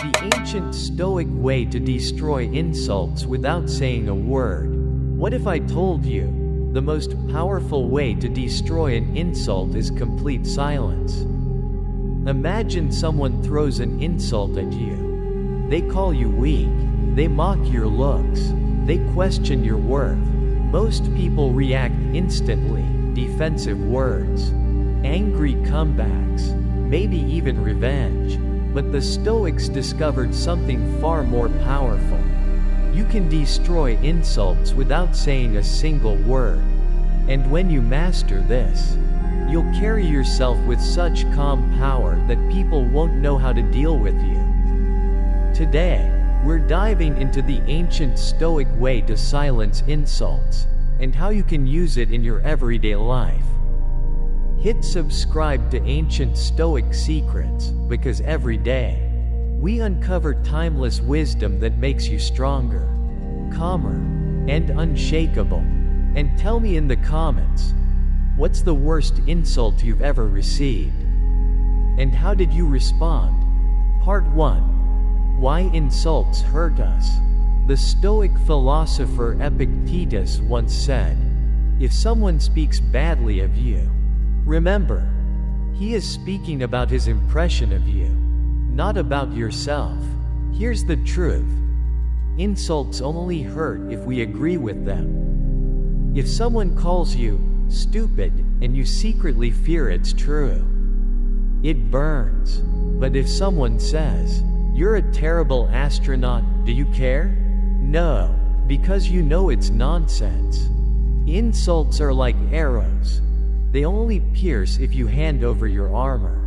The ancient Stoic way to destroy insults without saying a word. What if I told you, the most powerful way to destroy an insult is complete silence? Imagine someone throws an insult at you. They call you weak, they mock your looks, they question your worth. Most people react instantly, defensive words, angry comebacks, maybe even revenge. But the Stoics discovered something far more powerful. You can destroy insults without saying a single word. And when you master this, you'll carry yourself with such calm power that people won't know how to deal with you. Today, we're diving into the ancient Stoic way to silence insults, and how you can use it in your everyday life. Hit subscribe to Ancient Stoic Secrets, because every day, we uncover timeless wisdom that makes you stronger, calmer, and unshakable. And tell me in the comments, what's the worst insult you've ever received? And how did you respond? Part 1. Why insults hurt us. The Stoic philosopher Epictetus once said, "If someone speaks badly of you, remember, he is speaking about his impression of you, not about yourself." Here's the truth. Insults only hurt if we agree with them. If someone calls you stupid and you secretly fear it's true, it burns. But if someone says, "You're a terrible astronaut," do you care? No, because you know it's nonsense. Insults are like arrows. They only pierce if you hand over your armor.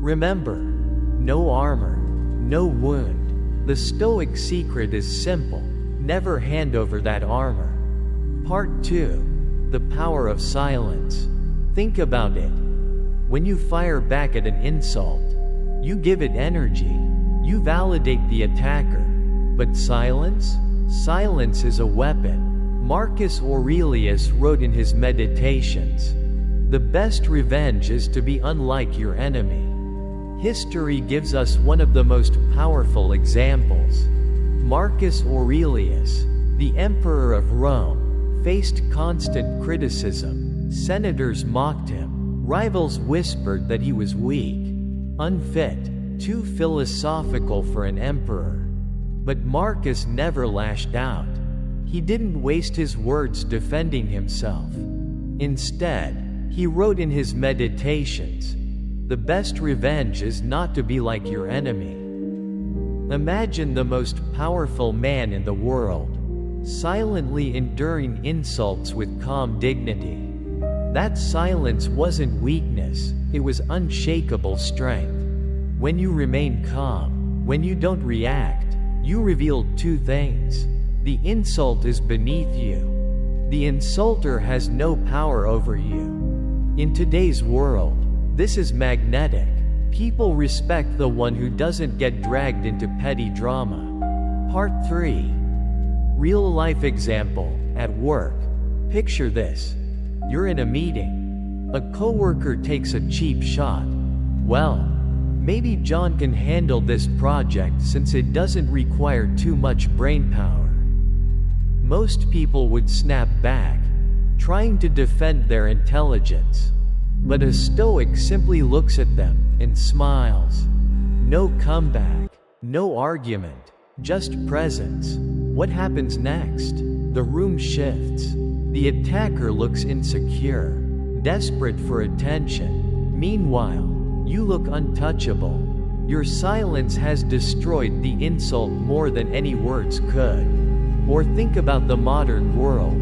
Remember, no armor, no wound. The Stoic secret is simple. Never hand over that armor. Part 2. The power of silence. Think about it. When you fire back at an insult, you give it energy. You validate the attacker. But silence? Silence is a weapon. Marcus Aurelius wrote in his Meditations, "The best revenge is to be unlike your enemy." History gives us one of the most powerful examples. Marcus Aurelius, the emperor of Rome, faced constant criticism. Senators mocked him. Rivals whispered that he was weak, unfit, too philosophical for an emperor. But Marcus never lashed out. He didn't waste his words defending himself. Instead, he wrote in his Meditations, "The best revenge is not to be like your enemy." Imagine the most powerful man in the world, silently enduring insults with calm dignity. That silence wasn't weakness, it was unshakable strength. When you remain calm, when you don't react, you reveal two things. The insult is beneath you. The insulter has no power over you. In today's world, this is magnetic. People respect the one who doesn't get dragged into petty drama. Part 3. Real-life example, at work. Picture this. You're in a meeting. A coworker takes a cheap shot. Well, maybe John can handle this project since it doesn't require too much brainpower. Most people would snap back, trying to defend their intelligence. But a Stoic simply looks at them and smiles. No comeback, no argument, just presence. What happens next? The room shifts. The attacker looks insecure, desperate for attention. Meanwhile, you look untouchable. Your silence has destroyed the insult more than any words could. Or think about the modern world.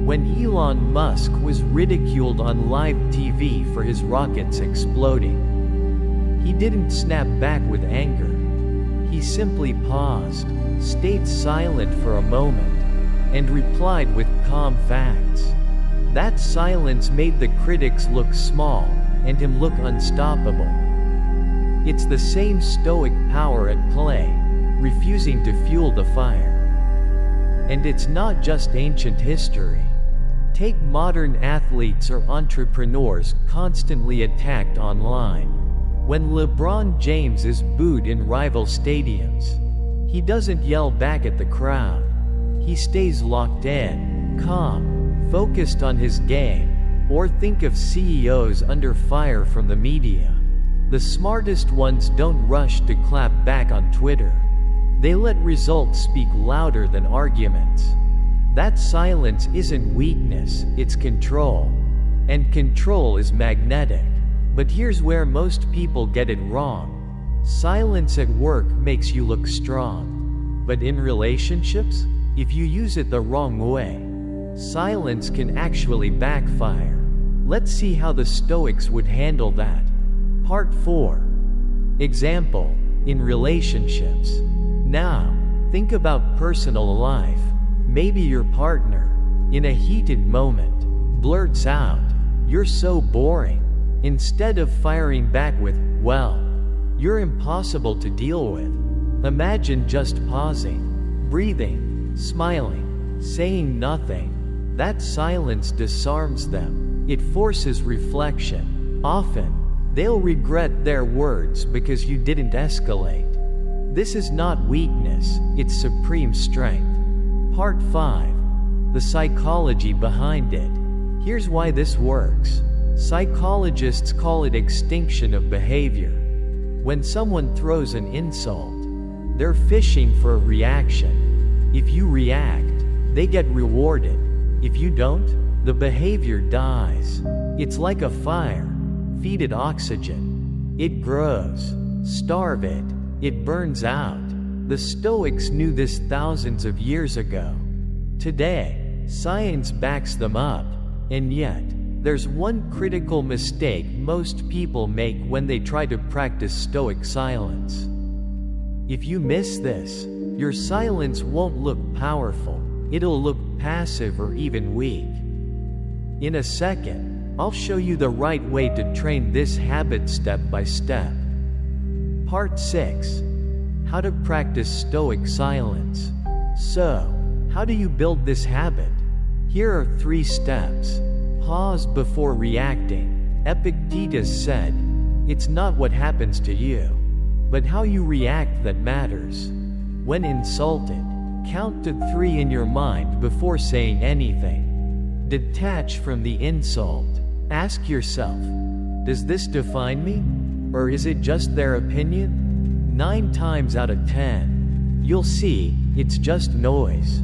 When Elon Musk was ridiculed on live TV for his rockets exploding, he didn't snap back with anger. He simply paused, stayed silent for a moment, and replied with calm facts. That silence made the critics look small, and him look unstoppable. It's the same Stoic power at play, refusing to fuel the fire. And it's not just ancient history. Take modern athletes or entrepreneurs constantly attacked online. When LeBron James is booed in rival stadiums, he doesn't yell back at the crowd. He stays locked in, calm, focused on his game. Or think of CEOs under fire from the media. The smartest ones don't rush to clap back on Twitter. They let results speak louder than arguments. That silence isn't weakness, it's control. And control is magnetic. But here's where most people get it wrong. Silence at work makes you look strong. But in relationships, if you use it the wrong way, silence can actually backfire. Let's see how the Stoics would handle that. Part 4. Example, in relationships. Now, think about personal life. Maybe your partner, in a heated moment, blurts out, "You're so boring," instead of firing back with, "Well, you're impossible to deal with." Imagine just pausing, breathing, smiling, saying nothing. That silence disarms them. It forces reflection. Often, they'll regret their words because you didn't escalate. This is not weakness, it's supreme strength. Part 5. The psychology behind it. Here's why this works. Psychologists call it extinction of behavior. When someone throws an insult, they're fishing for a reaction. If you react, they get rewarded. If you don't, the behavior dies. It's like a fire. Feed it oxygen. It grows. Starve it. It burns out. The Stoics knew this thousands of years ago. Today, science backs them up. And yet, there's one critical mistake most people make when they try to practice Stoic silence. If you miss this, your silence won't look powerful. It'll look passive or even weak. In a second, I'll show you the right way to train this habit step by step. Part 6. How to practice Stoic silence. So, how do you build this habit? Here are 3 steps. Pause before reacting. Epictetus said, "It's not what happens to you, but how you react that matters." When insulted, count to 3 in your mind before saying anything. Detach from the insult. Ask yourself, does this define me? Or is it just their opinion? 9 times out of 10, you'll see, it's just noise.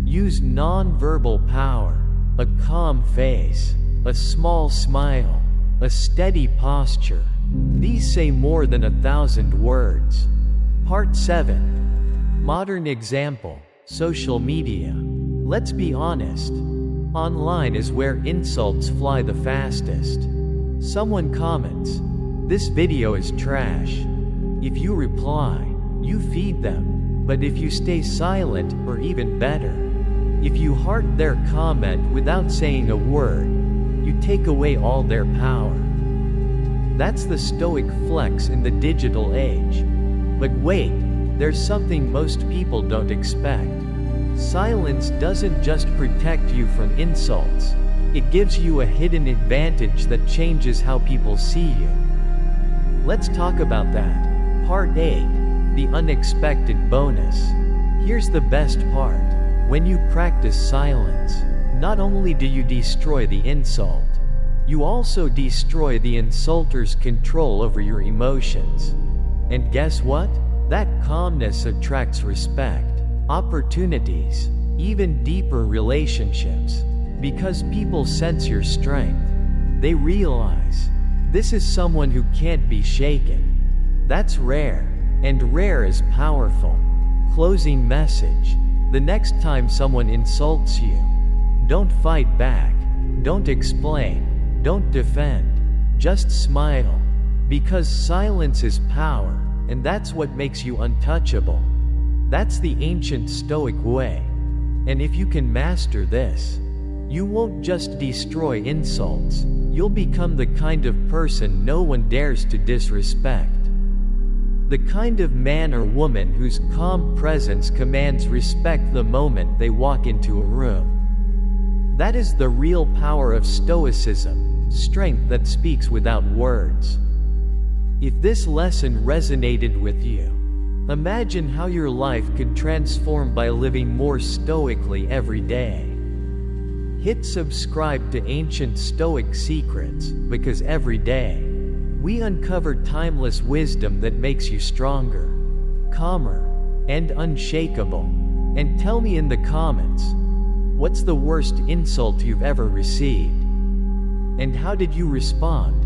Use non-verbal power. A calm face, a small smile, a steady posture. These say more than 1,000 words. Part 7. Modern example, social media. Let's be honest. Online is where insults fly the fastest. Someone comments, "This video is trash." If you reply, you feed them. But if you stay silent, or even better, if you heart their comment without saying a word, you take away all their power. That's the Stoic flex in the digital age. But wait, there's something most people don't expect. Silence doesn't just protect you from insults, it gives you a hidden advantage that changes how people see you. Let's talk about that. Part 8. The unexpected bonus. Here's the best part. When you practice silence, not only do you destroy the insult, you also destroy the insulter's control over your emotions. And guess what? That calmness attracts respect, opportunities, even deeper relationships. Because people sense your strength. They realize, this is someone who can't be shaken. That's rare, and rare is powerful. Closing message. The next time someone insults you, don't fight back, don't explain, don't defend, just smile. Because silence is power, and that's what makes you untouchable. That's the ancient Stoic way. And if you can master this, you won't just destroy insults, you'll become the kind of person no one dares to disrespect. The kind of man or woman whose calm presence commands respect the moment they walk into a room. That is the real power of Stoicism, strength that speaks without words. If this lesson resonated with you, imagine how your life could transform by living more stoically every day. Hit subscribe to Ancient Stoic Secrets, because every day, we uncover timeless wisdom that makes you stronger, calmer, and unshakable. And tell me in the comments, what's the worst insult you've ever received? And how did you respond?